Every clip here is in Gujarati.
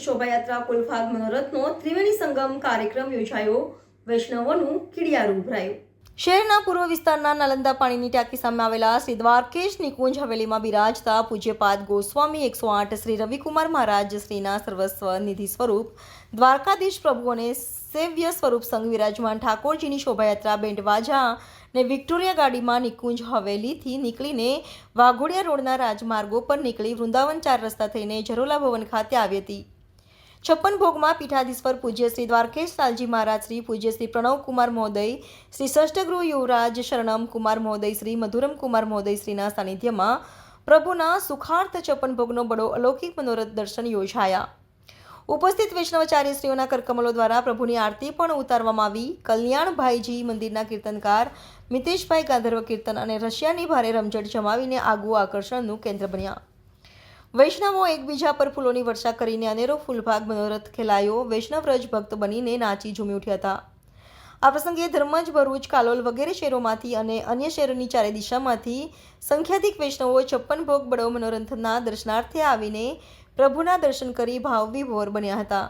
શોભાયાત્રા કુલફાગ મનોરથનો ત્રિવેણી સંગમ કાર્યક્રમ યોજાયો. વૈષ્ણવોનું કિડિયારું ઉભરાયું. શહેરના પૂર્વ વિસ્તારના નાલંદા પાણીની ટાંકી સામે આવેલા શ્રી દ્વારકેશ નિકુંજ હવેલીમાં બિરાજતા પૂજ્યપાદ ગોસ્વામી 108 શ્રી રવિકુમાર મહારાજ શ્રીના સર્વસ્વ નિધિ સ્વરૂપ દ્વારકાધીશ પ્રભુ અને સેવ્ય સ્વરૂપ સંઘ વિરાજમાન ઠાકોરજીની શોભાયાત્રા બેન્ડવાજા ને વિક્ટોરિયા ગાડીમાં નિકુંજ હવેલીથી નીકળીને વાઘોડિયા રોડના રાજમાર્ગો પર નીકળી વૃંદાવન 4 રસ્તા થઈને જરોલા ભવન ખાતે આવી હતી. 56 ભોગમાં પીઠાધીશ્વર પૂજ્ય શ્રી દ્વારકેશ લાલજી મહારાજ શ્રી પૂજ્ય શ્રી પ્રણવ કુમાર મહોદય શ્રી ષષ્ઠગૃહ યુવરાજ શરણમ કુમાર મહોદય શ્રી મધુરમ કુમાર મહોદય શ્રીના સાનિધ્યમાં પ્રભુના સુખાર્થ 56 ભોગનો બડો અલૌકિક મનોરથ દર્શન યોજાયા. ઉપસ્થિત વૈષ્ણવાચાર્ય શ્રીઓના કરકમલો દ્વારા પ્રભુની આરતી પણ ઉતારવામાં આવી. કલ્યાણભાઈજી મંદિરના કીર્તનકાર મિતેશભાઈ ગાંધર્વ કીર્તન અને રશિયાની ભારે રમઝટ જમાવીને આગવું આકર્ષણનું કેન્દ્ર બન્યા. વૈષ્ણવો એકબીજા પર ફૂલોની વર્ષા કરીને અનેરો ફૂલભાગ મનોરથ ખેલાયો. વૈષ્ણવ રજ ભક્ત બનીને નાચી ઝૂમી ઉઠ્યા હતા. આ પ્રસંગે ધર્મજ, ભરૂચ, કાલોલ વગેરે શહેરોમાંથી અને અન્ય શહેરોની ચારે દિશામાંથી સંખ્યાધિક વૈષ્ણવો 56 ભોગ બડો મનોરથના દર્શનાર્થે આવીને પ્રભુના દર્શન કરી ભાવવિભોર બન્યા હતા.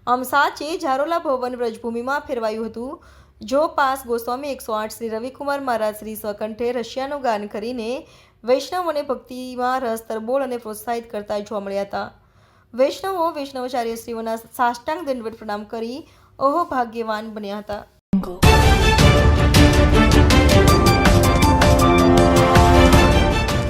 આમ સાચે જારોલા ભવન વ્રજભૂમિમાં ફેરવાયું હતું. જો પાસ ગોસ્વામી 108 શ્રી રવિકુમાર મહારાજ શ્રી સ્વકંઠે રશિયાનું ગાન કરીને વૈષ્ણવોને ભક્તિમાં રસ તરબોળ અને પ્રોત્સાહિત કરતા જોવા મળ્યા હતા. વૈષ્ણવો વૈષ્ણવાચાર્ય શ્રીઓના સાષ્ટાંગ દંડવત પ્રણામ કરી અહો ભાગ્યવાન બન્યા હતા.